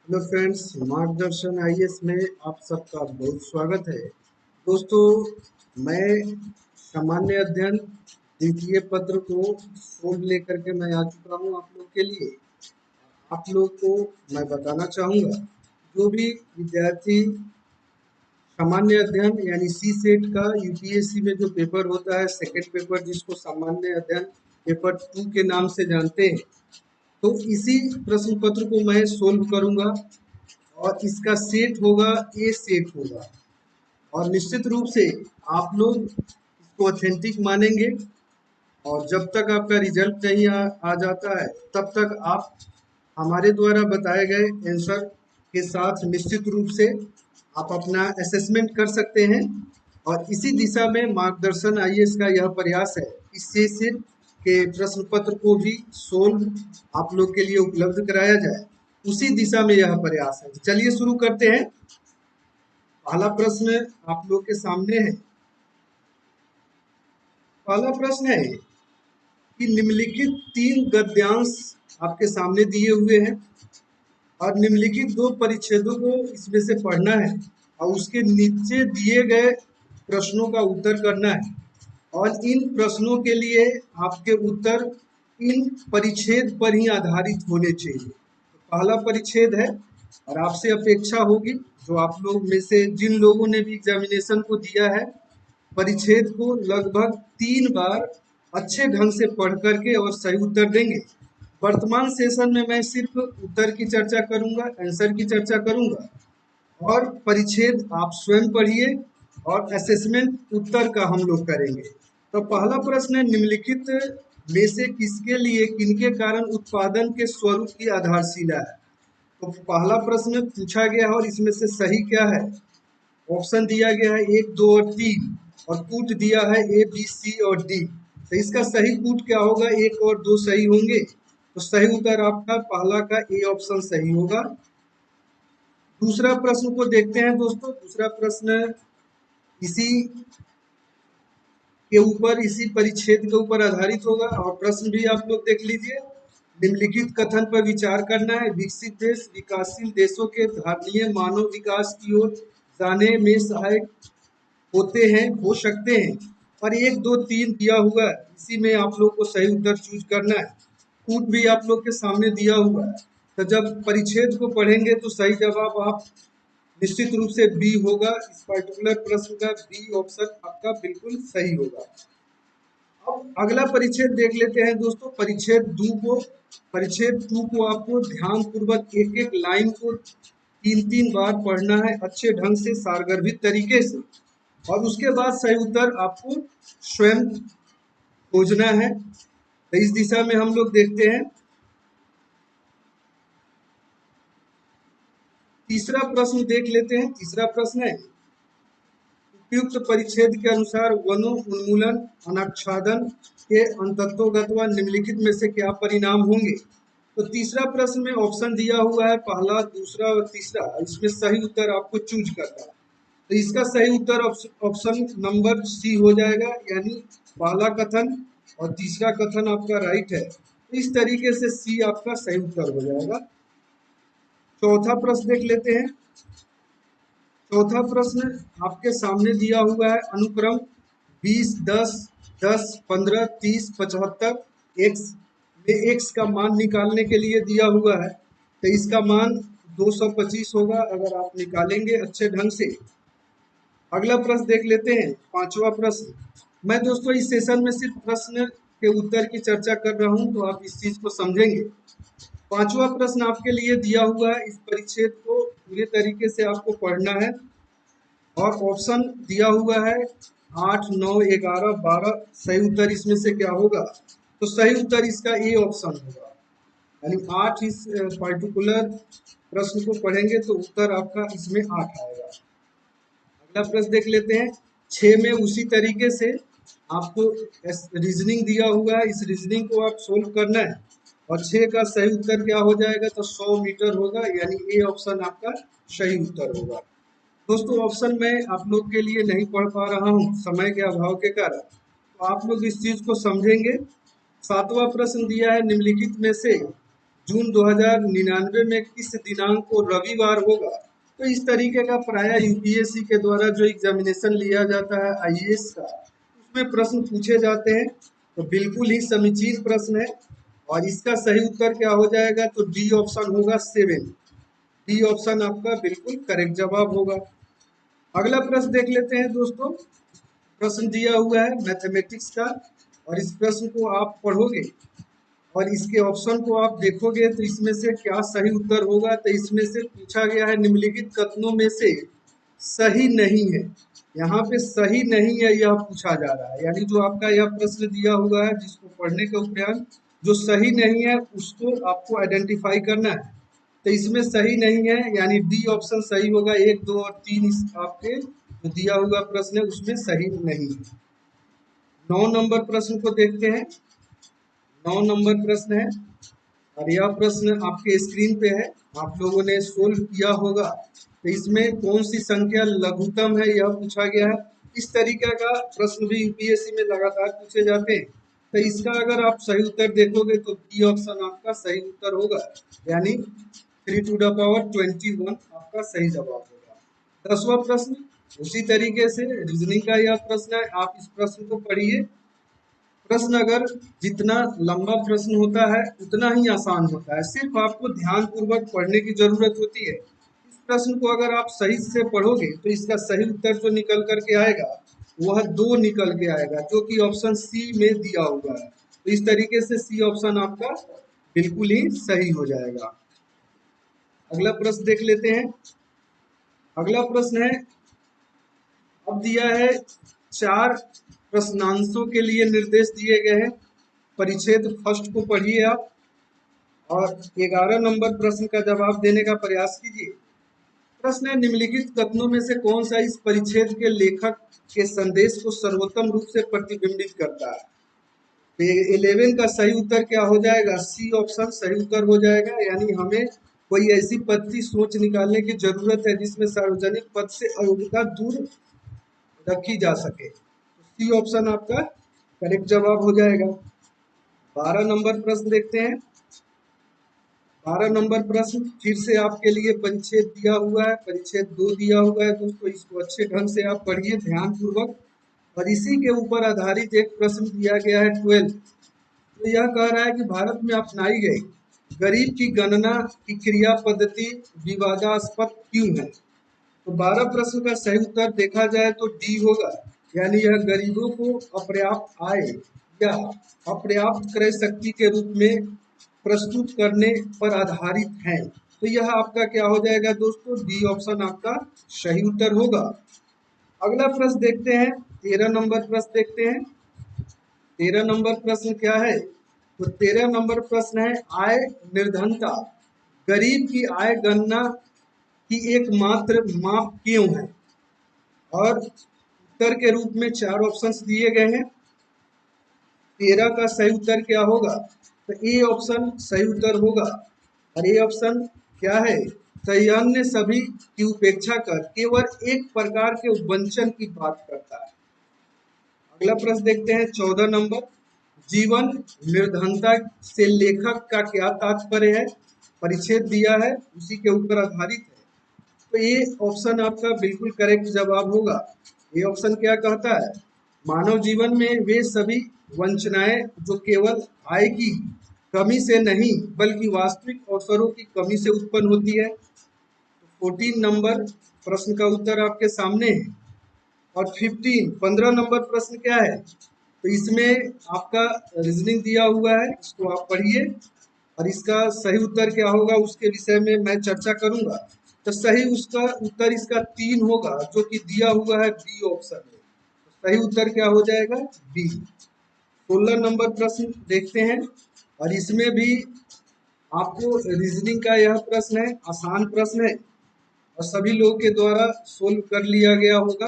Hello friends, मार्गदर्शन IAS में आप सबका बहुत स्वागत है। दोस्तों, मैं सामान्य अध्ययन द्वितीय पत्र को सोल्व लेकर के मैं आ चुका हूँ आप लोग के लिए। आप लोग को मैं बताना चाहूँगा, जो भी विद्यार्थी सामान्य अध्ययन यानी सी सेट का यूपीएससी में जो पेपर होता है, सेकंड पेपर जिसको सामान्य अध्ययन पेपर 2 के नाम से जानते हैं, तो इसी प्रश्न पत्र को मैं सोल्व करूंगा और इसका सेट होगा, ए सेट होगा। और निश्चित रूप से आप लोग इसको ऑथेंटिक मानेंगे और जब तक आपका रिजल्ट नहीं आ जाता है तब तक आप हमारे द्वारा बताए गए आंसर के साथ निश्चित रूप से आप अपना असेसमेंट कर सकते हैं। और इसी दिशा में मार्गदर्शन आईएएस का यह प्रयास है, इससे सिर्फ के प्रश्न पत्र को भी सोल्व आप लोग के लिए उपलब्ध कराया जाए, उसी दिशा में यह प्रयास है। चलिए शुरू करते हैं। पहला प्रश्न आप लोग के सामने है। पहला प्रश्न है कि निम्नलिखित 3 गद्यांश आपके सामने दिए हुए हैं और निम्नलिखित 2 परिच्छेदों को इसमें से पढ़ना है और उसके नीचे दिए गए प्रश्नों का उत्तर करना है। और इन प्रश्नों के लिए आपके उत्तर इन परिच्छेद पर ही आधारित होने चाहिए। तो पहला परिच्छेद है और आपसे अपेक्षा होगी, जो आप लोग में से जिन लोगों ने भी एग्जामिनेशन को दिया है, परिच्छेद को लगभग 3 बार अच्छे ढंग से पढ़ करके और सही उत्तर देंगे। वर्तमान सेशन में मैं सिर्फ उत्तर की चर्चा करूंगा, आंसर की चर्चा करूंगा और परिच्छेद आप स्वयं पढ़िए और असेसमेंट उत्तर का हम लोग करेंगे। तो पहला प्रश्न है, निम्नलिखित में से किसके लिए किनके कारण उत्पादन के स्वरूप की आधारशिला है। तो पहला प्रश्न पूछा गया है और इसमें से सही क्या है। ऑप्शन दिया गया है 1, 2 और 3 और कूट दिया है ए, बी, सी और डी। तो इसका सही कूट क्या होगा, 1 और 2 सही होंगे। तो सही उत्तर आपका पहला का ए ऑप्शन सही होगा। दूसरा प्रश्न को देखते हैं दोस्तों। दूसरा प्रश्न इसी के ऊपर, इसी परिच्छेद के ऊपर आधारित होगा और प्रश्न भी आप लोग देख लीजिए। निम्नलिखित कथन पर विचार करना है। विकसित देश विकासशील देशों के धारणीय मानव विकास की ओर जाने में सहायक होते हैं, हो सकते हैं। और 1, 2, 3 दिया हुआ है, इसी में आप लोग को सही उत्तर चूज करना है। कूट भी आप लोग के सामने दिया हुआ है। तो जब परिच्छेद को पढ़ेंगे तो सही जवाब आप निश्चित रूप से बी होगा। इस पर्टिकुलर प्रश्न का बी ऑप्शन आपका बिल्कुल सही होगा। अब अगला परिच्छेद देख लेते हैं दोस्तों, परिच्छेद 2 को। परिच्छेद 2 को आपको ध्यान पूर्वक एक एक लाइन को 3 बार पढ़ना है, अच्छे ढंग से सारगर्भित तरीके से, और उसके बाद सही उत्तर आपको स्वयं खोजना है। तो इस दिशा में हम लोग देखते हैं। तीसरा प्रश्न देख लेते हैं। तीसरा प्रश्न है, उपयुक्त परिच्छेद के अनुसार वनों उन्मूलन अनाच्छादन के अंतत्वगत निम्नलिखित में से क्या परिणाम होंगे। तो तीसरा प्रश्न में ऑप्शन दिया हुआ है, पहला, दूसरा और तीसरा। इसमें सही उत्तर आपको चूज करना है। तो इसका सही उत्तर ऑप्शन नंबर सी हो जाएगा, यानी पहला कथन और तीसरा कथन आपका राइट है। तो इस तरीके से सी आपका सही उत्तर हो जाएगा। चौथा प्रश्न देख लेते हैं। चौथा प्रश्न आपके सामने दिया हुआ है, अनुक्रम 20, 10, 10, 15, 30, 75 एक्स में एक्स का मान निकालने के लिए दिया हुआ है। तो इसका मान 225 होगा अगर आप निकालेंगे अच्छे ढंग से। अगला प्रश्न देख लेते हैं, पांचवा प्रश्न। मैं दोस्तों इस सेशन में सिर्फ प्रश्न के उत्तर की चर्चा कर रहा हूं, तो आप इस चीज को समझेंगे। पांचवा प्रश्न आपके लिए दिया हुआ है, इस परिच्छेद को पूरे तरीके से आपको पढ़ना है और ऑप्शन दिया हुआ है 8, 9, 11, 12। सही उत्तर इसमें से क्या होगा। तो सही उत्तर इसका ए ऑप्शन होगा, यानी 8। इस पर्टिकुलर प्रश्न को पढ़ेंगे तो उत्तर आपका इसमें 8 आएगा। अगला प्रश्न देख लेते हैं। 6 में उसी तरीके से आपको रीजनिंग दिया हुआ है, इस रीजनिंग को आप सोल्व करना है और 6 का सही उत्तर क्या हो जाएगा, तो 100 मीटर होगा, यानी ए ऑप्शन आपका सही उत्तर होगा। दोस्तों ऑप्शन मैं आप लोग के लिए नहीं पढ़ पा रहा हूँ समय के अभाव के कारण, तो आप लोग इस चीज को समझेंगे। सातवां प्रश्न दिया है, निम्नलिखित में से जून 2099 में किस दिनांक को रविवार होगा। तो इस तरीके का प्राय यूपीएससी के द्वारा जो एग्जामिनेशन लिया जाता है आईएएस का, उसमें प्रश्न पूछे जाते हैं। तो बिल्कुल ही समीचीन प्रश्न है और इसका सही उत्तर क्या हो जाएगा, तो डी ऑप्शन होगा 7। डी ऑप्शन आपका बिल्कुल करेक्ट जवाब होगा। अगला प्रश्न देख लेते हैं दोस्तों। प्रश्न दिया हुआ है मैथमेटिक्स का और इस प्रश्न को आप पढ़ोगे और इसके ऑप्शन को आप देखोगे तो इसमें से क्या सही उत्तर होगा। तो इसमें से पूछा गया है निम्नलिखित कथनों में से सही नहीं है। यहाँ पे सही नहीं है यह पूछा जा रहा है, यानी जो आपका यह प्रश्न दिया हुआ है जिसको पढ़ने के उपरांत जो सही नहीं है उसको आपको आइडेंटिफाई करना है। तो इसमें सही नहीं है यानी डी ऑप्शन सही होगा। 1, 2 और 3 इस आपके जो दिया हुआ प्रश्न है उसमें सही नहीं है। 9 नंबर प्रश्न को देखते हैं। 9 नंबर प्रश्न है और यह प्रश्न आपके स्क्रीन पे है, आप लोगों ने सोल्व किया होगा। तो इसमें कौन सी संख्या लघुत्तम है यह पूछा गया है। इस तरीके का प्रश्न भी यूपीएससी में लगातार पूछे जाते हैं। तो इसका अगर आप सही उत्तर देखोगे तो बी ऑप्शन आपका सही उत्तर होगा, यानी 3 to the power 21 आपका सही जवाब होगा। 10वां प्रश्न उसी तरीके से रीजनिंग का यह प्रश्न है, आप इस प्रश्न को पढ़िए। प्रश्न अगर जितना लंबा प्रश्न होता है उतना ही आसान होता है, सिर्फ आपको ध्यान पूर्वक पढ़ने की जरूरत होती है। इस प्रश्न को अगर आप सही से पढ़ोगे तो इसका सही उत्तर जो निकल करके आएगा वह 2 निकल के आएगा, जो कि ऑप्शन सी में दिया हुआ है। तो इस तरीके से सी ऑप्शन आपका बिल्कुल ही सही हो जाएगा। अगला प्रश्न देख लेते हैं। अगला प्रश्न है, अब दिया है 4 प्रश्नांशों के लिए निर्देश दिए गए हैं। परिच्छेद फर्स्ट को पढ़िए आप और 11 नंबर प्रश्न का जवाब देने का प्रयास कीजिए। प्रश्न है निम्नलिखित कथनों में से कौन सा इस परिच्छेद के लेखक के संदेश को सर्वोत्तम रूप से प्रतिबिंबित करता है। 11 का सही उत्तर क्या हो जाएगा, सी ऑप्शन सही उत्तर हो जाएगा, यानी हमें कोई ऐसी पद की सोच निकालने की जरूरत है जिसमें सार्वजनिक पद से अयोग्यता दूर रखी जा सके। तो सी ऑप्शन आपका करेक्ट जवाब हो जाएगा। 12 नंबर प्रश्न देखते हैं। 12 नंबर प्रश्न फिर से आपके लिए परिच्छेद दिया हुआ है, परिच्छेद 2 दिया हुआ है दोस्तों, इसको अच्छे ढंग से आप पढ़िए ध्यान पूर्वक। और इसी के ऊपर आधारित एक प्रश्न दिया गया है 12। तो यह कह रहा है कि भारत में अपनाई गई गरीब की गणना की क्रिया पद्धति विवादास्पद क्यों है। तो 12 प्रश्न का सही उत्तर देखा जाए तो डी होगा, यानी यह गरीबों को अपर्याप्त आय या अपर्याप्त क्रय शक्ति के रूप में प्रस्तुत करने पर आधारित है। तो यह आपका क्या हो जाएगा दोस्तों, डी ऑप्शन आपका सही उत्तर होगा। अगला प्रश्न देखते हैं, 13 नंबर प्रश्न देखते हैं। 13 नंबर प्रश्न क्या है, तो 13 नंबर प्रश्न है आय निर्धनता गरीब की आय गणना की एकमात्र माप क्यों है। और उत्तर के रूप में 4 ऑप्शंस दिए गए हैं। 13 का सही उत्तर क्या होगा, तो ए ऑप्शन सही उत्तर होगा। और ए ऑप्शन क्या है, तो यह अन्य सभी की उपेक्षा कर केवल एक प्रकार के वंचन की बात करता है। अगला प्रश्न देखते हैं 14 नंबर, जीवन निर्धनता से लेखक का क्या तात्पर्य है। परिच्छेद दिया है उसी के ऊपर आधारित है। तो ये ऑप्शन आपका बिल्कुल करेक्ट जवाब होगा। ये ऑप्शन क्या कहता है, मानव जीवन में वे सभी वंचनाएं जो केवल आय की कमी से नहीं बल्कि वास्तविक अवसरों की कमी से उत्पन्न होती है। 14 नंबर प्रश्न का उत्तर आपके सामने है। और 15 नंबर प्रश्न क्या है, तो इसमें आपका रीजनिंग दिया हुआ है, इसको आप पढ़िए और इसका सही उत्तर क्या होगा उसके विषय में मैं चर्चा करूंगा। तो सही उसका उत्तर इसका 3 होगा जो कि दिया हुआ है बी ऑप्शन में। तो सही उत्तर क्या हो जाएगा, बी। 16 नंबर प्रश्न देखते हैं और इसमें भी आपको रीजनिंग का यह प्रश्न है, आसान प्रश्न है और सभी लोगों के द्वारा सोल्व कर लिया गया होगा।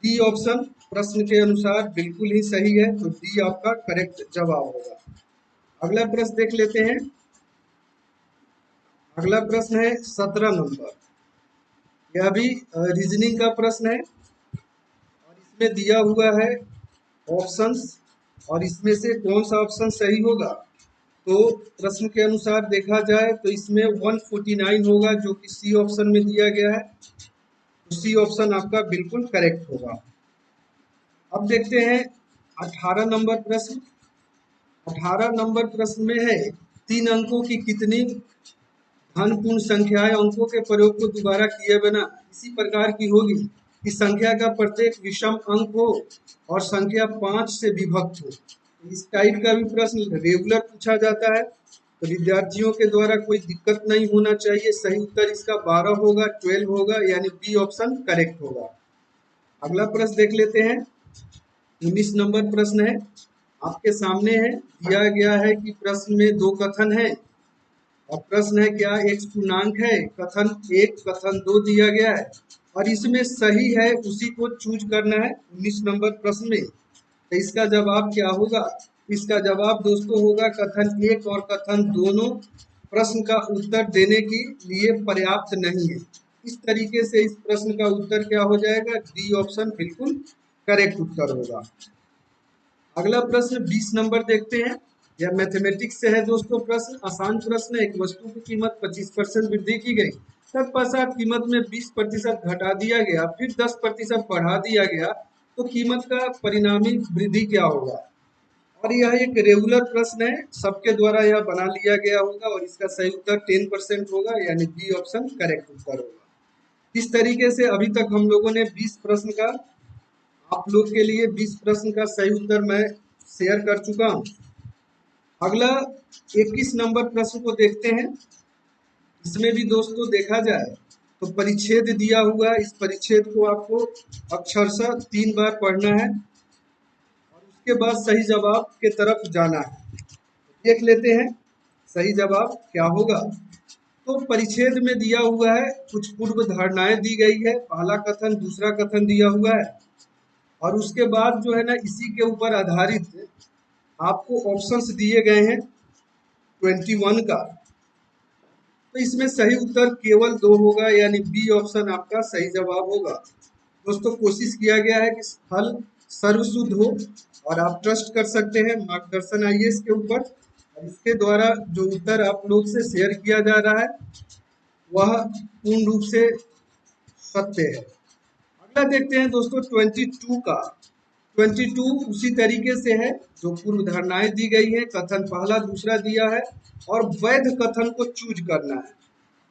डी ऑप्शन प्रश्न के अनुसार बिल्कुल ही सही है, तो डी आपका करेक्ट जवाब होगा। अगला प्रश्न देख लेते हैं। अगला प्रश्न है 17 नंबर, यह भी रीजनिंग का प्रश्न है और इसमें दिया हुआ है ऑप्शंस और इसमें से कौन सा ऑप्शन सही होगा। तो प्रश्न के अनुसार देखा जाए तो इसमें 149 होगा, जो कि सी ऑप्शन में दिया गया है। तो सी ऑप्शन आपका बिल्कुल करेक्ट होगा। अब देखते हैं 18 नंबर प्रश्न। 18 नंबर प्रश्न में है 3 अंकों की कितनी धन पूर्ण संख्याएं अंकों के प्रयोग को दोबारा किए बिना इसी प्रकार की होगी कि संख्या का प्रत्येक विषम अंक हो और संख्या 5 से विभक्त हो। इस टाइप का भी प्रश्न रेगुलर पूछा जाता है, तो विद्यार्थियों के द्वारा कोई दिक्कत नहीं होना चाहिए। सही उत्तर इसका 12 होगा, 12 होगा, यानी बी ऑप्शन करेक्ट होगा। अगला प्रश्न देख लेते हैं। 19 नंबर प्रश्न है, आपके सामने है, दिया गया है कि प्रश्न में दो कथन है और प्रश्न है क्या एक पूर्णांक है, कथन 1 कथन 2 दिया गया है और इसमें सही है उसी को चूज करना है 19 नंबर प्रश्न में। तो इसका जवाब क्या होगा? इसका जवाब दोस्तों होगा कथन 1 और कथन दोनों प्रश्न का उत्तर देने के लिए पर्याप्त नहीं है। इस तरीके से इस प्रश्न का उत्तर क्या हो जाएगा? डी ऑप्शन बिल्कुल करेक्ट उत्तर होगा। अगला प्रश्न 20 नंबर देखते हैं। यह मैथमेटिक्स से है दोस्तों। प्रश्न आसान प्रश्न है। एक वस्तु की कीमत 25% वृद्धि की गई, तत्पश्चात कीमत में 20% घटा दिया गया, फिर 10% बढ़ा दिया गया, तो कीमत का परिणामी वृद्धि क्या होगा? और यह एक रेगुलर प्रश्न है, सबके द्वारा यह बना लिया गया होगा और इसका सही उत्तर 10% होगा, यानी बी ऑप्शन करेक्ट उत्तर होगा। इस तरीके से अभी तक हम लोगों ने 20 प्रश्न का आप लोग के लिए 20 प्रश्न का सही उत्तर मैं शेयर कर चुका हूं। अगला 21 नंबर प्रश्न को देखते हैं। इसमें भी दोस्तों देखा जाए तो परिच्छेद दिया हुआ है। इस परिच्छेद को आपको अक्षरशः 3 बार पढ़ना है और उसके बाद सही जवाब के तरफ जाना है। देख लेते हैं सही जवाब क्या होगा। तो परिच्छेद में दिया हुआ है, कुछ पूर्व धारणाएं दी गई है, पहला कथन दूसरा कथन दिया हुआ है और उसके बाद जो है ना इसी के ऊपर आधारित आपको ऑप्शंस दिए गए हैं 21 का। तो इसमें सही उत्तर केवल 2 होगा, यानी बी ऑप्शन आपका सही जवाब होगा। दोस्तों कोशिश किया गया है कि फल सर्वशुद्ध हो और आप ट्रस्ट कर सकते हैं मार्गदर्शन आईएएस के ऊपर। इसके द्वारा जो उत्तर आप लोग से शेयर किया जा रहा है वह पूर्ण रूप से सत्य है। अगला देखते हैं दोस्तों 22 का। 22 उसी तरीके से है, जो पूर्व धारणाएं दी गई है, कथन पहला दूसरा दिया है और वैध कथन को चूज करना है।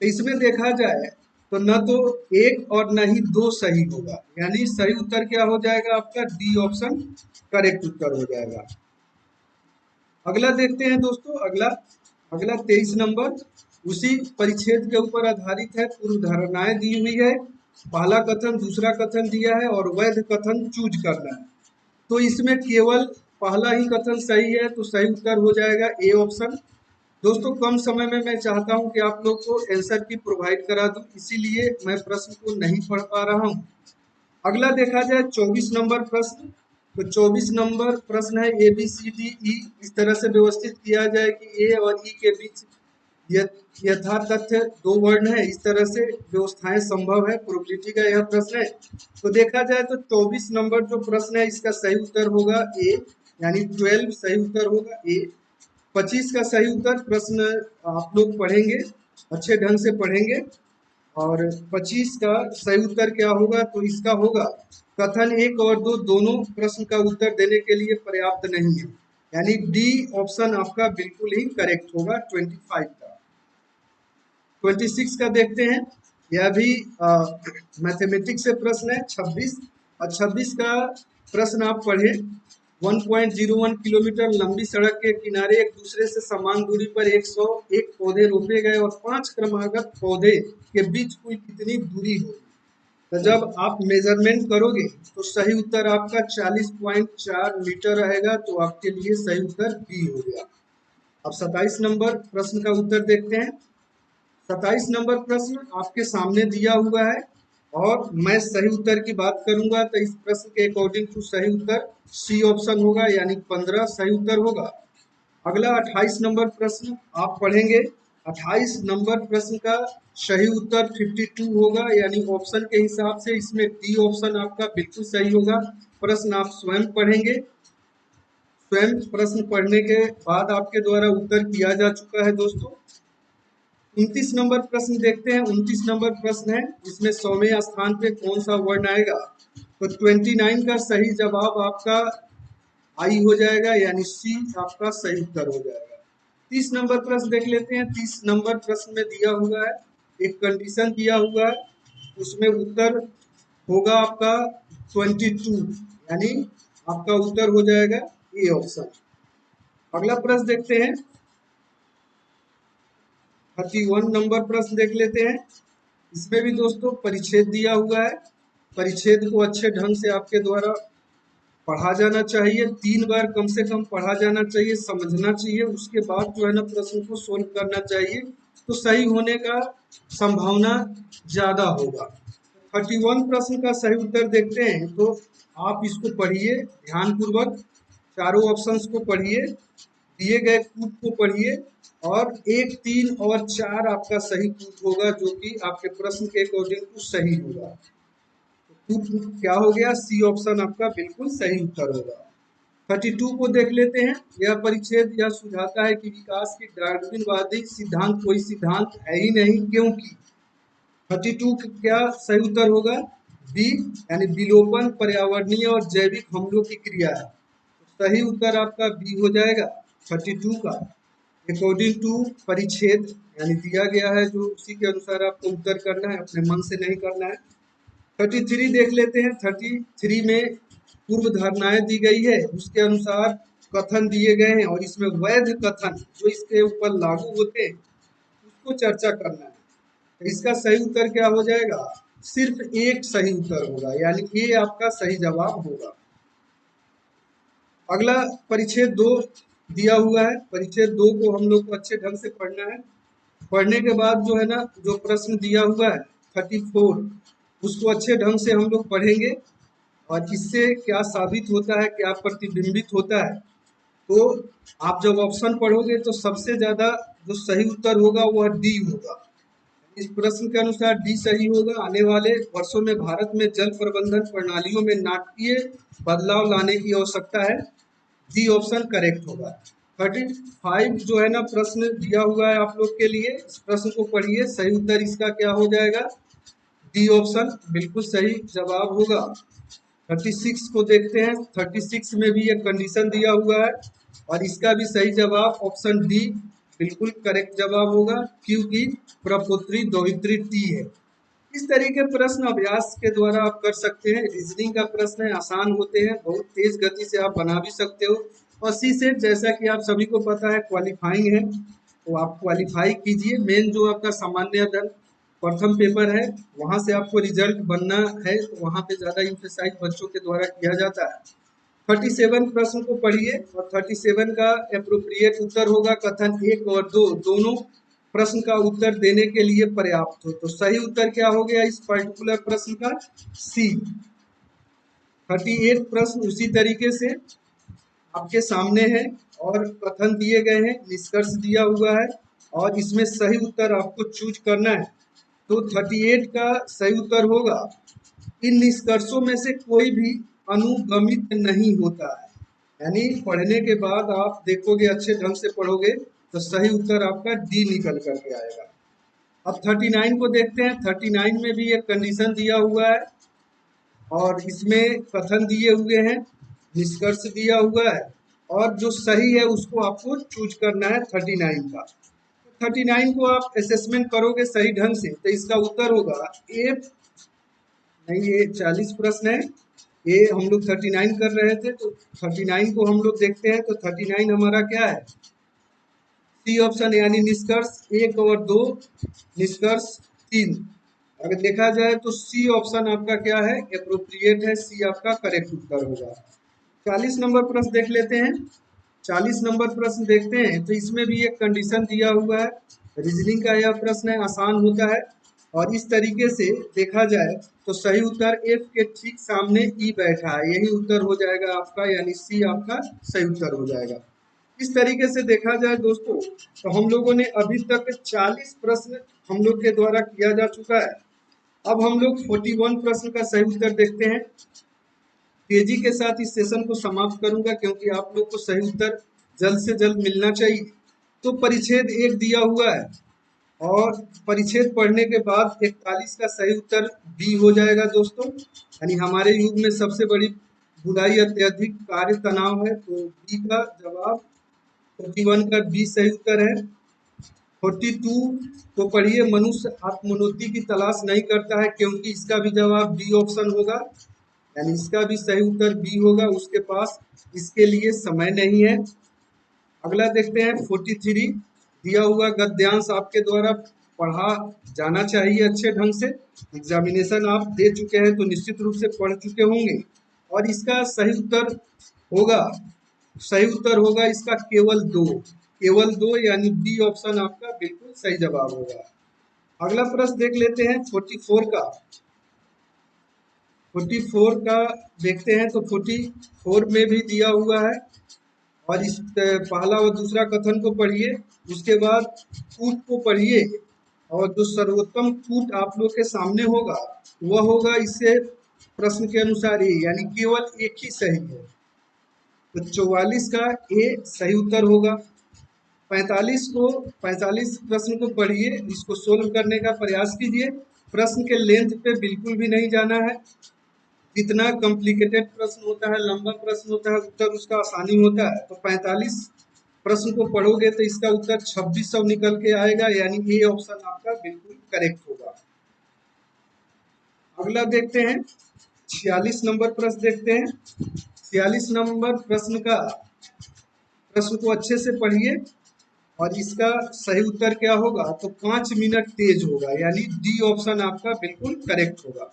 तो इसमें देखा जाए तो न तो एक और न ही दो सही होगा, यानी सही उत्तर क्या हो जाएगा आपका? डी ऑप्शन करेक्ट उत्तर हो जाएगा। अगला देखते हैं दोस्तों। अगला 23 नंबर उसी परिच्छेद के ऊपर आधारित है, पूर्व धारणाएं दी हुई है, पहला कथन दूसरा कथन दिया है और वैध कथन चूज करना है। तो इसमें केवल पहला ही कथन सही है, तो सही उत्तर हो जाएगा ए ऑप्शन। दोस्तों कम समय में मैं चाहता हूं कि आप लोग को आंसर की प्रोवाइड करा दूं, इसीलिए मैं प्रश्न को नहीं पढ़ पा रहा हूं। अगला देखा जाए 24 नंबर प्रश्न। तो 24 नंबर प्रश्न है A B C D E इस तरह से व्यवस्थित किया जाए कि ए और ई के बीच यथा तथ्य 2 वर्ण है, इस तरह से व्यवस्थाएं संभव है। प्रोबेबिलिटी का यह प्रश्न है। तो देखा जाए तो 24 नंबर जो प्रश्न है इसका सही उत्तर होगा ए, यानी 12 सही उत्तर होगा ए। 25 का सही उत्तर प्रश्न आप लोग पढ़ेंगे, अच्छे ढंग से पढ़ेंगे और 25 का सही उत्तर क्या होगा? तो इसका होगा कथन 1 और 2 दोनों प्रश्न का उत्तर देने के लिए पर्याप्त नहीं है, यानी डी ऑप्शन आपका बिल्कुल ही करेक्ट होगा 25 का। 26 का देखते हैं। यह भी मैथमेटिक्स से प्रश्न है 26 और 26 का प्रश्न आप पढ़े। 1.01 किलोमीटर लंबी सड़क के किनारे एक दूसरे से समान दूरी पर 101 पौधे रोपे गए और 5 क्रमागत पौधे के बीच कुल कितनी दूरी होगी? तो जब आप मेजरमेंट करोगे तो सही उत्तर आपका 40.4 मीटर रहेगा, तो आपके लिए सही उत्तर बी हो गया। अब 27 नंबर प्रश्न का उत्तर देखते हैं। 27 नंबर प्रश्न आपके सामने दिया हुआ है और मैं सही उत्तर की बात करूंगा तो इस प्रश्न के अकॉर्डिंग टू सही उत्तर सी ऑप्शन होगा, यानी 15 सही उत्तर होगा। अगला 28 नंबर प्रश्न आप पढ़ेंगे। 28 नंबर प्रश्न का सही उत्तर 52 होगा, यानी ऑप्शन के हिसाब से इसमें डी ऑप्शन आपका बिल्कुल सही होगा। प्रश्न आप स्वयं पढ़ेंगे, स्वयं प्रश्न पढ़ने के बाद आपके द्वारा उत्तर किया जा चुका है दोस्तों। 29 नंबर प्रश्न देखते हैं। 29 नंबर प्रश्न है, इसमें 100वें स्थान पे कौन सा वर्ण आएगा? तो 29 का सही जवाब आपका आई हो जाएगा, यानी सी आपका सही उत्तर हो जाएगा। 30 नंबर प्रश्न देख लेते हैं। 30 नंबर प्रश्न में दिया हुआ है, एक कंडीशन दिया हुआ है, उसमें उत्तर होगा आपका 22, यानी आपका उत्तर हो जाएगा ए ऑप्शन। अगला प्रश्न देखते हैं। 31 नंबर प्रश्न देख लेते हैं। इसमें भी दोस्तों परिच्छेद दिया हुआ है। परिच्छेद को अच्छे ढंग से आपके द्वारा पढ़ा जाना चाहिए, 3 बार कम से कम पढ़ा जाना चाहिए, समझना चाहिए, उसके बाद जो है ना प्रश्न को सोल्व करना चाहिए, तो सही होने का संभावना ज्यादा होगा। 31 प्रश्न का सही उत्तर देखते हैं, तो आप इसको पढ़िए ध्यानपूर्वक, चारों ऑप्शंस को पढ़िए, दिए गए कूट को पढ़िए, और 1, 3 और 4 आपका सही कूट होगा, जो कि आपके प्रश्न के अकॉर्डिंग टू सही होगा। क्या हो गया? सी ऑप्शन आपका बिल्कुल सही उत्तर होगा। 32 को देख लेते हैं। यह परिच्छेद यह सुझाता है कि विकास की डार्विनवादी सिद्धांत कोई सिद्धांत है ही नहीं, क्योंकि 32 क्या सही उत्तर होगा? बी, यानी विलोपन पर्यावरणीय और जैविक हमलों की क्रिया है। तो सही उत्तर आपका बी हो जाएगा 32 का, अकॉर्डिंग टू परिच्छेद, यानी दिया गया है जो उसी के अनुसार आपको उत्तर करना है, अपने मन से नहीं करना है। 33 देख लेते हैं। 33 में पूर्व धारणाएं दी गई है, उसके अनुसार कथन दिए गए हैं, और इसमें वैध कथन जो इसके ऊपर लागू होते हैं उसको चर्चा करना है। तो इसका सही उत्तर क्या हो जाएगा? सिर्फ एक सही उत्तर होगा, यानी ये आपका सही जवाब होगा। अगला परिच्छेद 2 दिया हुआ है। परिच्छेद 2 को हम लोग को अच्छे ढंग से पढ़ना है। पढ़ने के बाद जो है ना, जो प्रश्न दिया हुआ है 34, उसको अच्छे ढंग से हम लोग पढ़ेंगे, और इससे क्या साबित होता है, क्या प्रतिबिंबित होता है। तो आप जब ऑप्शन पढ़ोगे तो सबसे ज्यादा जो सही उत्तर होगा वह डी होगा। इस प्रश्न के अनुसार डी सही होगा। आने वाले वर्षों में भारत में जल प्रबंधन प्रणालियों में नाटकीय बदलाव लाने की आवश्यकता है। डी ऑप्शन करेक्ट होगा। 35 जो है ना प्रश्न दिया हुआ है आप लोग के लिए, इस प्रश्न को पढ़िए, सही उत्तर इसका क्या हो जाएगा? डी ऑप्शन बिल्कुल सही जवाब होगा। 36 को देखते हैं। 36 में भी एक कंडीशन दिया हुआ है, और इसका भी सही जवाब ऑप्शन डी बिल्कुल करेक्ट जवाब होगा, क्योंकि प्रपुत्री दोहित्री टी है। इस तरीके प्रश्न अभ्यास के द्वारा आप कर सकते हैं। रीजनिंग का प्रश्न है, आसान होते हैं, बहुत तेज गति से आप बना भी सकते हो। और सी सेट जैसा कि आप सभी को पता है क्वालिफाइंग है, तो आप क्वालिफाई कीजिए। मेन जो आपका सामान्य दल प्रथम पेपर है, वहां से आपको रिजल्ट बनना है, तो वहां पे ज्यादा इम्फेसाइज बच्चों के द्वारा किया जाता है। 37 प्रश्न को पढ़िए, और 37 का एप्रोप्रिएट उत्तर होगा कथन 1 और 2 दोनों प्रश्न का उत्तर देने के लिए पर्याप्त हो। तो सही उत्तर क्या हो गया इस पर्टिकुलर प्रश्न का? सी। 38 प्रश्न उसी तरीके से आपके सामने है, और कथन दिए गए हैं, निष्कर्ष दिया हुआ है, और इसमें सही उत्तर आपको चूज करना है। तो 38 का सही उत्तर होगा, इन निष्कर्षों में से कोई भी अनुगमित नहीं होता है। यानी पढ़ने के बाद आप देखोगे, अच्छे ढंग से पढ़ोगे, तो सही उत्तर आपका डी निकल करके आएगा। अब 39 को देखते हैं। 39 में भी एक कंडीशन दिया हुआ है, और इसमें कथन दिए हुए हैं, निष्कर्ष दिया हुआ है, और जो सही है उसको आपको चूज करना है 39 का। 39 को आप असेसमेंट करोगे सही ढंग से, तो इसका उत्तर होगा ए, नहीं ये 40 प्रश्न है, ये हम लोग 39 कर रहे थे, तो 39 को हम लोग देखते हैं। तो 39 हमारा क्या है? सी ऑप्शन, यानी निष्कर्ष 1 और 2, निष्कर्ष 3। अगर देखा जाए तो सी ऑप्शन आपका क्या है? एप्रोप्रिएट है, सी आपका करेक्ट उत्तर होगा। 40 नंबर प्रश्न देख लेते हैं। 40 नंबर प्रश्न देखते हैं, तो इसमें भी एक कंडीशन दिया हुआ है। रीजनिंग का यह प्रश्न है, आसान होता है, और इस तरीके से देखा जाए तो सही उत्तर एफ के ठीक सामने ई बैठा है, यही उत्तर हो जाएगा आपका, यानी सी आपका सही उत्तर हो जाएगा। इस तरीके से देखा जाए दोस्तों, तो हम लोगों ने अभी तक 40 प्रश्न हम लोग के द्वारा किया जा चुका है। अब हम लोग 41 प्रश्न का सही उत्तर देखते हैं। तेजी के साथ इस सेशन को समाप्त करूंगा क्योंकि आप लोग को सही उत्तर जल्द से जल्द मिलना चाहिए। तो परिच्छेद एक दिया हुआ है और परिच्छेद पढ़ने के बाद 41 का सही उत्तर बी हो जाएगा दोस्तों। यानी हमारे युग में सबसे बड़ी बुराई अत्यधिक कार्य तनाव है, तो बी का जवाब 41 का बी सही उत्तर है। 42 को पढ़िए, मनुष्य आत्मोन्नति की तलाश नहीं करता है क्योंकि इसका भी जवाब बी ऑप्शन होगा। यानी इसका भी सही उत्तर बी होगा, उसके पास इसके लिए समय नहीं है। अगला देखते हैं 43 दिया हुआ गद्यांश आपके द्वारा पढ़ा जाना चाहिए अच्छे ढंग से। एग्जामिनेशन आप दे चुके हैं तो निश्चित रूप से पढ़ चुके होंगे और इसका सही उत्तर होगा इसका केवल दो यानी बी ऑप्शन आपका बिल्कुल सही जवाब होगा। अगला प्रश्न देख लेते हैं 44 का देखते हैं। तो 44 में भी दिया हुआ है और इस पहला और दूसरा कथन को पढ़िए, उसके बाद कूट को पढ़िए और जो सर्वोत्तम कूट आप लोग के सामने होगा वह होगा इससे प्रश्न के अनुसार ये, यानी केवल एक ही सही है। तो 44 का ए सही उत्तर होगा। 45 प्रश्न को पढ़िए, इसको सोल्व करने का प्रयास कीजिए। प्रश्न के लेंथ पे बिल्कुल भी नहीं जाना है। जितना कॉम्प्लिकेटेड प्रश्न होता है, लंबा प्रश्न होता है, उत्तर उसका आसानी होता है। तो 45 प्रश्न को पढ़ोगे तो इसका उत्तर 2600 निकल के आएगा, यानी ए ऑप्शन आपका बिल्कुल करेक्ट होगा। अगला देखते हैं 46 नंबर प्रश्न देखते हैं। 46 नंबर प्रश्न को अच्छे से पढ़िए और इसका सही उत्तर क्या होगा, तो 5 मिनट तेज होगा, यानी डी ऑप्शन आपका बिल्कुल करेक्ट होगा।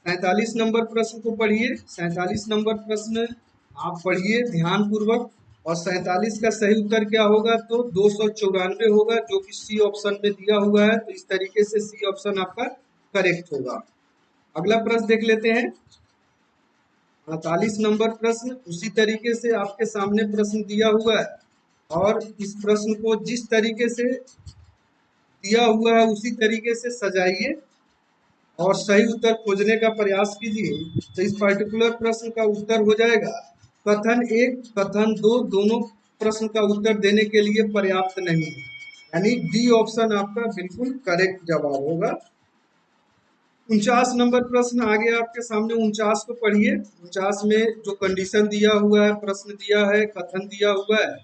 47 नंबर प्रश्न को पढ़िए। 47 नंबर प्रश्न आप पढ़िए ध्यान पूर्वक और 47 का सही उत्तर क्या होगा, तो 294 होगा, जो कि सी ऑप्शन में दिया हुआ है। तो इस तरीके से सी ऑप्शन आपका करेक्ट होगा। अगला प्रश्न देख लेते हैं 48 नंबर प्रश्न। उसी तरीके से आपके सामने प्रश्न दिया हुआ है और इस प्रश्न को जिस तरीके से दिया हुआ है उसी तरीके से सजाइए और सही उत्तर खोजने का प्रयास कीजिए। तो इस पर्टिकुलर प्रश्न का उत्तर हो जाएगा कथन 1, कथन 2 दोनों प्रश्न का उत्तर देने के लिए पर्याप्त नहीं है, यानी डी ऑप्शन आपका बिल्कुल करेक्ट जवाब होगा। 49 नंबर प्रश्न आ गया आपके सामने। 49 को पढ़िए। 49 में जो कंडीशन दिया हुआ है, प्रश्न दिया है, कथन दिया हुआ है,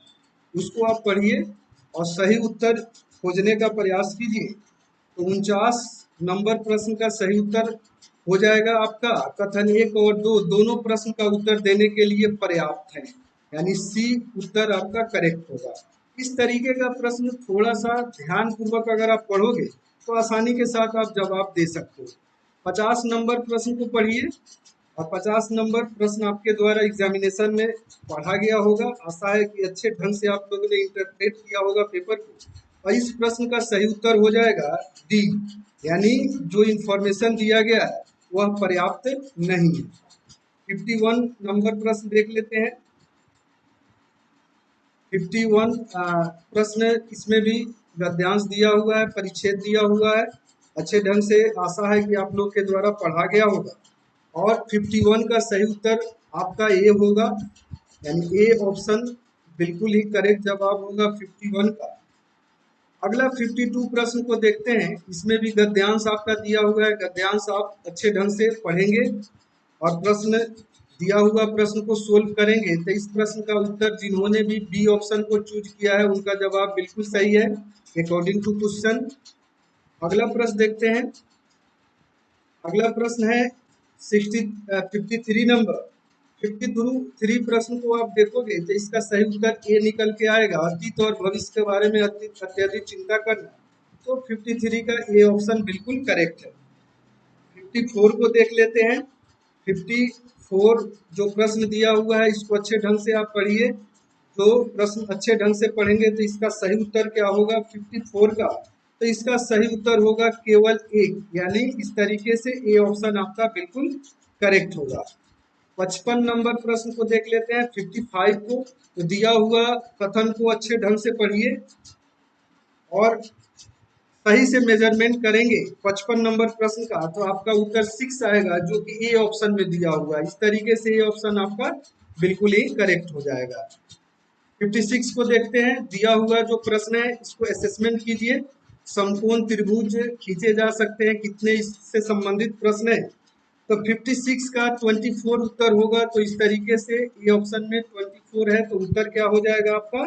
उसको आप पढ़िए और सही उत्तर खोजने का प्रयास कीजिए। तो 49 नंबर प्रश्न का सही उत्तर हो जाएगा आपका कथन 1 और 2 दोनों प्रश्न का उत्तर देने के लिए पर्याप्त है, यानी सी उत्तर आपका करेक्ट होगा। इस तरीके का प्रश्न थोड़ा सा ध्यान पूर्वक अगर आप पढ़ोगे तो आसानी के साथ आप जवाब दे सकते हो। 50 नंबर प्रश्न को पढ़िए और 50 नंबर प्रश्न आपके द्वारा एग्जामिनेशन में पढ़ा गया होगा। आशा है कि अच्छे ढंग से आप लोगों ने इंटरप्रेट किया होगा पेपर को और इस प्रश्न का सही उत्तर हो जाएगा डी, यानी जो इंफॉर्मेशन दिया गया है वह पर्याप्त नहीं है। 51 नंबर प्रश्न देख लेते हैं। 51 प्रश्न, इसमें भी गद्यांश दिया हुआ है, परिच्छेद दिया हुआ है, अच्छे ढंग से आशा है कि आप लोग के द्वारा पढ़ा गया होगा और 51 का सही उत्तर आपका ए होगा, यानी ए ऑप्शन बिल्कुल ही करेक्ट जवाब होगा 51 का। अगला 52 प्रश्न को देखते हैं। इसमें भी गद्यांश आपका दिया हुआ है, गद्यांश आप अच्छे ढंग से पढ़ेंगे और प्रश्न दिया हुआ प्रश्न को सोल्व करेंगे। तो इस प्रश्न का उत्तर जिन्होंने भी बी ऑप्शन को चूज किया है उनका जवाब बिल्कुल सही है अकॉर्डिंग टू क्वेश्चन। अगला प्रश्न देखते हैं। अगला प्रश्न है 53 नंबर। 53 प्रश्न को आप देखोगे तो इसका सही उत्तर ए निकल के आएगा, अतीत और भविष्य के बारे में अत्यधिक चिंता करना। तो 53 का ए ऑप्शन बिल्कुल करेक्ट है। 54 को देख लेते हैं। 54 जो प्रश्न दिया हुआ है इसको अच्छे ढंग से आप पढ़िए। तो प्रश्न अच्छे ढंग से पढ़ेंगे तो इसका सही उत्तर क्या होगा 54 का, तो इसका सही उत्तर होगा केवल एक, यानी इस तरीके से ए ऑप्शन आपका बिल्कुल करेक्ट होगा। 55 नंबर प्रश्न को देख लेते हैं। 55 को दिया हुआ कथन को अच्छे ढंग से पढ़िए और सही से मेजरमेंट करेंगे 55 नंबर प्रश्न का तो आपका उत्तर 6 आएगा, जो कि ए ऑप्शन में दिया हुआ है। इस तरीके से ये ऑप्शन आपका बिल्कुल ही करेक्ट हो जाएगा। 56 को देखते हैं। दिया हुआ जो प्रश्न है इसको असेसमेंट कीजिए। समकोण त्रिभुज खींचे जा सकते हैं, कितने इससे संबंधित प्रश्न है। तो 56 का 24 उत्तर होगा। तो इस तरीके से ये ऑप्शन में 24 है, तो उत्तर क्या हो जाएगा आपका,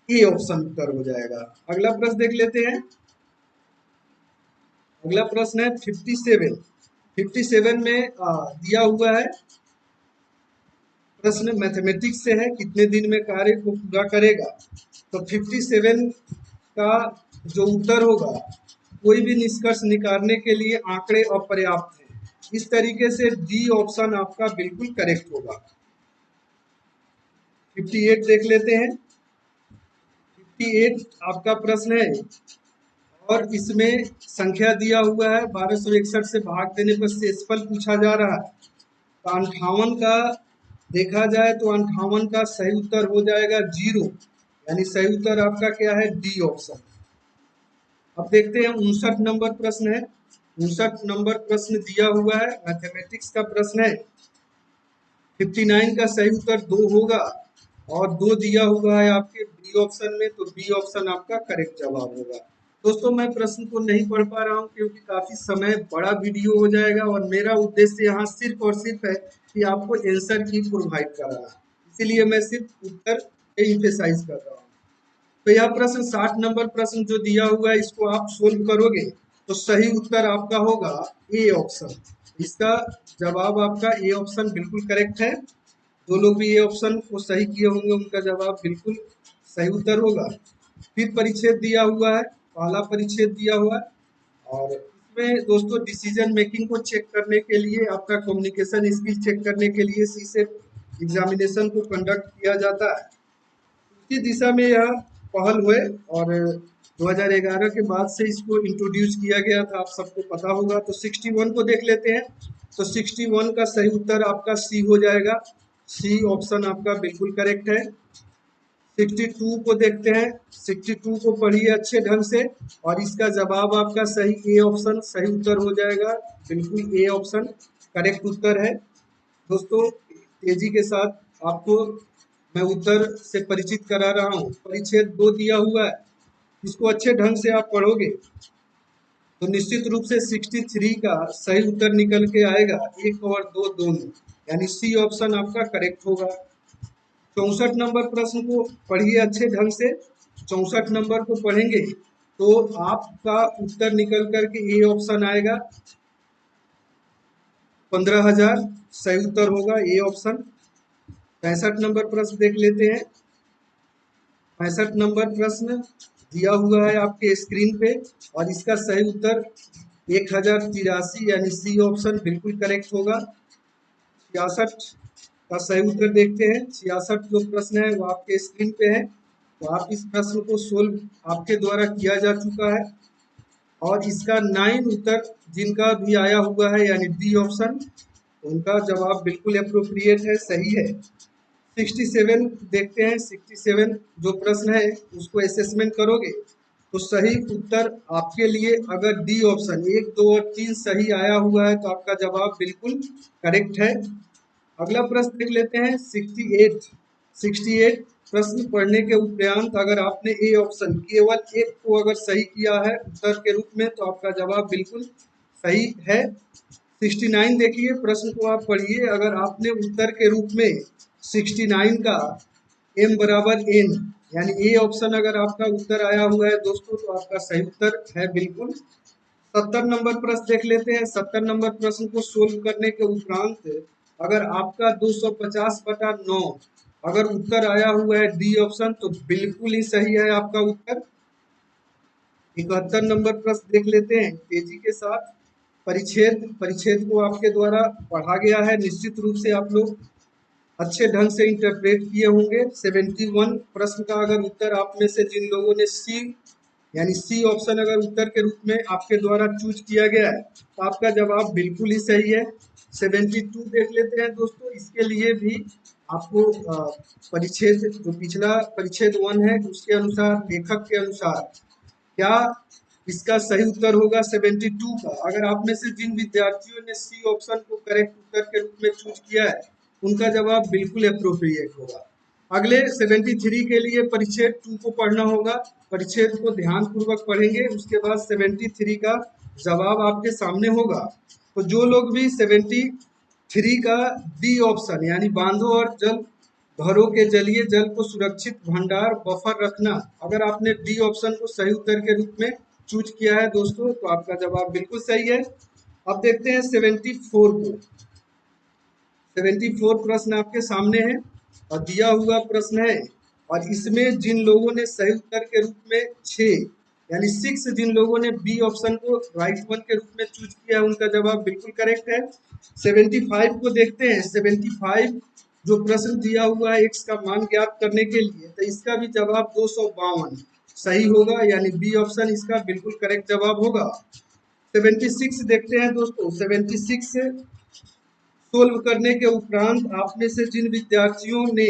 ए ऑप्शन उत्तर हो जाएगा। अगला प्रश्न देख लेते हैं। अगला प्रश्न है 57। 57 में दिया हुआ है प्रश्न मैथमेटिक्स से है, कितने दिन में कार्य को पूरा करेगा। तो 57 का जो उत्तर होगा, कोई भी निष्कर्ष निकालने के लिए आंकड़े अपर्याप्त हैं। इस तरीके से डी ऑप्शन आपका बिल्कुल करेक्ट होगा। 58 देख लेते हैं। 58 आपका प्रश्न है और इसमें संख्या दिया हुआ है 1261 से भाग देने पर शेषफल पूछा जा रहा है। तो 58 का देखा जाए तो 58 का सही उत्तर हो जाएगा 0, यानी सही उत्तर आपका क्या है, डी ऑप्शन। अब देखते हैं 59 नंबर प्रश्न है। 59 नंबर प्रश्न दिया हुआ है, मैथमेटिक्स का प्रश्न है। 59 का सही उत्तर 2 होगा और 2 दिया हुआ है आपके बी ऑप्शन में, तो बी ऑप्शन आपका करेक्ट जवाब होगा। दोस्तों मैं प्रश्न को नहीं पढ़ पा रहा हूँ क्योंकि काफी समय बड़ा वीडियो हो जाएगा और मेरा उद्देश्य यहाँ सिर्फ और सिर्फ है कि आपको आंसर की प्रोवाइड कराना, इसीलिए मैं सिर्फ उत्तर पे इम्फेसाइज कर रहा हूँ। तो यह प्रश्न 60 नंबर प्रश्न जो दिया हुआ है इसको आप सोल्व करोगे तो सही उत्तर आपका होगा ए ऑप्शन। इसका जवाब आपका ए ऑप्शन बिल्कुल करेक्ट है। जो लोग भी ए ऑप्शन को सही किए होंगे उनका जवाब बिल्कुल सही उत्तर होगा। फिर परिच्छेद दिया हुआ है, पहला परिच्छेद दिया हुआ है और इसमें दोस्तों डिसीजन मेकिंग को चेक करने के लिए, आपका कम्युनिकेशन स्किल चेक करने के लिए सीसेट एग्जामिनेशन को कंडक्ट किया जाता है। इसी दिशा में यह पहल हुए और 2011 के बाद से इसको इंट्रोड्यूस किया गया था, आप सबको पता होगा। तो 61 को देख लेते हैं। तो 61 का सही उत्तर आपका सी हो जाएगा। सी ऑप्शन आपका बिल्कुल करेक्ट है। 62 को देखते हैं। 62 को पढ़िए अच्छे ढंग से और इसका जवाब आपका सही ए ऑप्शन सही उत्तर हो जाएगा। बिल्कुल ए ऑप्शन करेक्ट उत्तर है। दोस्तों तेजी के साथ आपको मैं उत्तर से परिचित करा रहा हूँ। परिच्छेद 2 दिया हुआ है, इसको अच्छे ढंग से आप पढ़ोगे तो निश्चित रूप से 63 का सही उत्तर निकल के आएगा, 1 और 2 दोनों, यानी सी ऑप्शन आपका करेक्ट होगा। 64 नंबर प्रश्न को पढ़िए अच्छे ढंग से। 64 नंबर को पढ़ेंगे तो आपका उत्तर निकल करके ए ऑप्शन आएगा, 15,000 सही उत्तर होगा ए ऑप्शन। 65 नंबर प्रश्न देख लेते हैं। 65 नंबर प्रश्न दिया हुआ है आपके स्क्रीन पे और इसका सही उत्तर 1083 यानी सी ऑप्शन बिल्कुल करेक्ट होगा। 66 का सही उत्तर देखते हैं। 66 जो प्रश्न है वो आपके स्क्रीन पे है, तो आप इस प्रश्न को सोल्व आपके द्वारा किया जा चुका है और इसका 9 उत्तर जिनका भी आया हुआ है यानी डी ऑप्शन, उनका जवाब बिल्कुल अप्रोप्रिएट है, सही है। 67 देखते हैं। 67 जो प्रश्न है उसको असेसमेंट करोगे तो सही उत्तर आपके लिए अगर डी ऑप्शन 1, 2 और 3 सही आया हुआ है तो आपका जवाब बिल्कुल करेक्ट है। अगला प्रश्न देख लेते हैं 68। 68 प्रश्न पढ़ने के उपरांत अगर आपने ए ऑप्शन केवल एक को अगर सही किया है उत्तर के रूप में तो आपका जवाब बिल्कुल सही है। 69 देखिए, प्रश्न को आप पढ़िए। अगर आपने उत्तर के रूप में 69 का m बराबर n यानी ए ऑप्शन अगर आपका उत्तर आया हुआ है दोस्तों तो आपका सही उत्तर है बिल्कुल। 70 नंबर प्रश्न देख लेते हैं। 70 नंबर प्रश्न को सोल्व करने के उपरांत अगर आपका 250/9 अगर उत्तर आया हुआ है डी ऑप्शन तो बिल्कुल ही सही है आपका उत्तर। 71 नंबर प्रश्न देख लेते हैं तेजी के साथ। परिच्छेद को आपके द्वारा पढ़ा गया है, निश्चित रूप से आप लोग अच्छे ढंग से इंटरप्रेट किए होंगे। 71 प्रश्न का अगर उत्तर आप में से जिन लोगों ने सी यानी सी ऑप्शन अगर उत्तर के रूप में आपके द्वारा चूज किया गया है तो आपका जवाब बिल्कुल ही सही है। 72 देख लेते हैं दोस्तों। इसके लिए भी आपको परिच्छेद जो पिछला परिच्छेद 1 है उसके अनुसार, लेखक के अनुसार क्या इसका सही उत्तर होगा 72 का? अगर आप में से जिन विद्यार्थियों ने सी ऑप्शन को करेक्ट उत्तर के रूप में चूज किया है उनका जवाब बिल्कुल अप्रोप्रिएट होगा। अगले 73 के लिए परिच्छेद 2 को पढ़ना होगा। परिच्छेद को ध्यान पूर्वक पढ़ेंगे, उसके बाद 73 का जवाब आपके सामने होगा। तो जो लोग भी 73 का डी ऑप्शन यानी बांधों और जल घरों के जलीय जल को सुरक्षित भंडार बफर रखना, अगर आपने डी ऑप्शन को सही उत्तर के रूप में चूज किया है दोस्तों तो आपका जवाब बिल्कुल सही है। अब देखते हैं 74 को। 74 प्रश्न आपके सामने है और दिया हुआ प्रश्न है, और इसमें जिन लोगों ने सही उत्तर के रूप में 6 यानी 6 जिन लोगों ने बी ऑप्शन को राइट वन के रूप में चूज किया है उनका जवाब बिल्कुल करेक्ट है। 75 को देखते हैं। 75 जो प्रश्न दिया हुआ है एक्स का मान ज्ञात करने के लिए, तो इसका भी जवाब 252 सही होगा, यानी बी ऑप्शन इसका बिल्कुल करेक्ट जवाब होगा। 76 देखते हैं दोस्तों। 76 सोल्व करने के उपरांत आप में से जिन विद्यार्थियों ने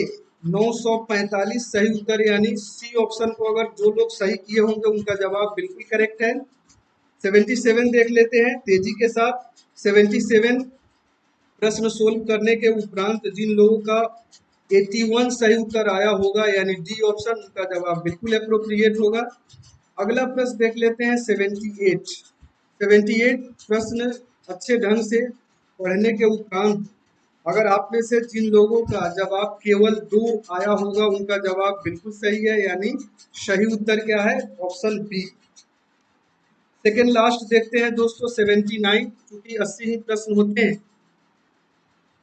945 सही उत्तर यानी सी ऑप्शन को अगर जो लोग सही किए होंगे उनका जवाब बिल्कुल करेक्ट है। 77 देख लेते हैं तेजी के साथ। 77 प्रश्न सोल्व करने के उपरांत जिन लोगों का 81 सही उत्तर आया होगा यानी डी ऑप्शन, उनका जवाब बिल्कुल अप्रोप्रिएट होगा। अगला प्रश्न देख लेते हैं 78। 78 प्रश्न अच्छे ढंग से पढ़ने के उपरांत अगर आप में से जिन लोगों का जवाब केवल 2 आया होगा उनका जवाब बिल्कुल सही है, यानी सही उत्तर क्या है? Option B. सेकेंड लास्ट देखते हैं दोस्तों 79, क्योंकि 80 ही प्रश्न होते हैं।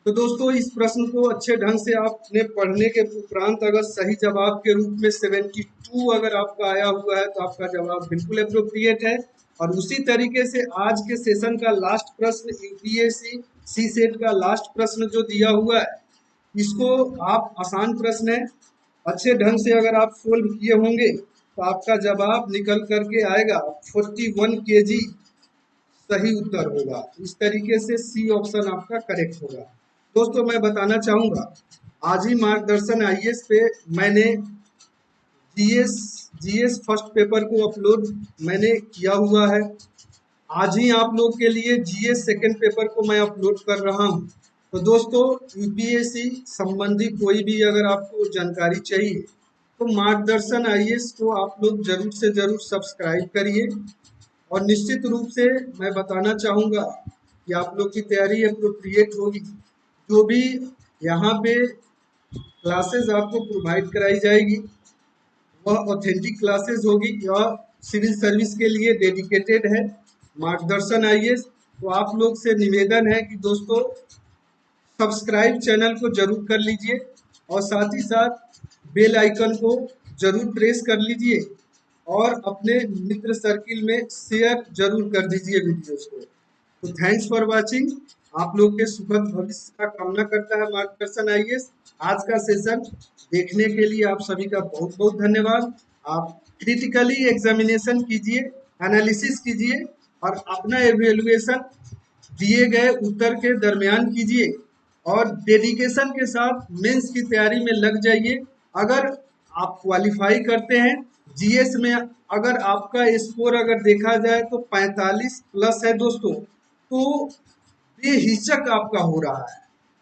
तो दोस्तों इस प्रश्न को अच्छे ढंग से आपने पढ़ने के उपरांत अगर सही जवाब के रूप में 72 अगर आपका आया हुआ है तो आपका जवाब बिल्कुल अप्रोप्रिएट है। और उसी तरीके से आज के सेशन का लास्ट प्रश्न यूपीएससी सी सेट का लास्ट प्रश्न जो दिया हुआ है, इसको आप आसान प्रश्न है, अच्छे ढंग से अगर आप सोल्व किए होंगे तो आपका जवाब निकल करके आएगा 41 केजी सही उत्तर होगा। इस तरीके से सी ऑप्शन आपका करेक्ट होगा। दोस्तों मैं बताना चाहूंगा आज ही मार्गदर्शन आईएएस पे मैंने जीएस जीएस फर्स्ट पेपर को अपलोड मैंने किया हुआ है। आज ही आप लोग के लिए जीएस सेकंड पेपर को मैं अपलोड कर रहा हूं। तो दोस्तों यूपीएससी संबंधी कोई भी अगर आपको जानकारी चाहिए तो मार्गदर्शन आईएएस को आप लोग जरूर से जरूर सब्सक्राइब करिए। और निश्चित रूप से मैं बताना चाहूँगा कि आप लोग की तैयारी अप्रोप्रिएट होगी। जो भी यहाँ पे क्लासेस आपको प्रोवाइड कराई जाएगी वह ऑथेंटिक क्लासेस होगी, यह सिविल सर्विस के लिए डेडिकेटेड है मार्गदर्शन आईएएस। तो आप लोग से निवेदन है कि दोस्तों सब्सक्राइब चैनल को जरूर कर लीजिए और साथ ही साथ बेल आइकन को जरूर प्रेस कर लीजिए और अपने मित्र सर्किल में शेयर जरूर कर दीजिए वीडियोस को। तो थैंक्स फॉर वाचिंग। आप लोग के सुखद भविष्य का कामना करता है मार्गदर्शन आईएएस। आज का सेशन देखने के लिए आप सभी का बहुत बहुत धन्यवाद। आप क्रिटिकली एग्जामिनेशन कीजिए, एनालिसिस कीजिए और अपना एवेल्युएशन दिए गए उत्तर के दरमियान कीजिए और डेडिकेशन के साथ मेंस की तैयारी में लग जाइए। अगर आप क्वालिफाई करते हैं जीएस में, अगर आपका स्कोर अगर देखा जाए तो 45 प्लस है दोस्तों, तो बेहिचक आपका हो रहा है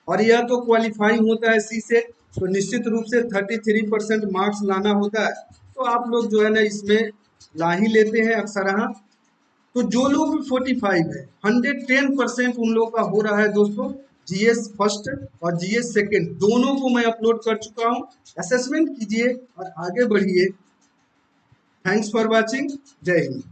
और यह तो क्वालिफाइंग होता है सी से, तो निश्चित रूप से 33% मार्क्स लाना होता है। तो आप लोग जो है ना इसमें ला ही लेते हैं अक्सर। तो जो लोग भी 45 है 110% उन लोगों का हो रहा है दोस्तों। जीएस फर्स्ट और जीएस सेकंड दोनों को मैं अपलोड कर चुका हूं। असेसमेंट कीजिए और आगे बढ़िए। Thanks for watching. जय हिंद।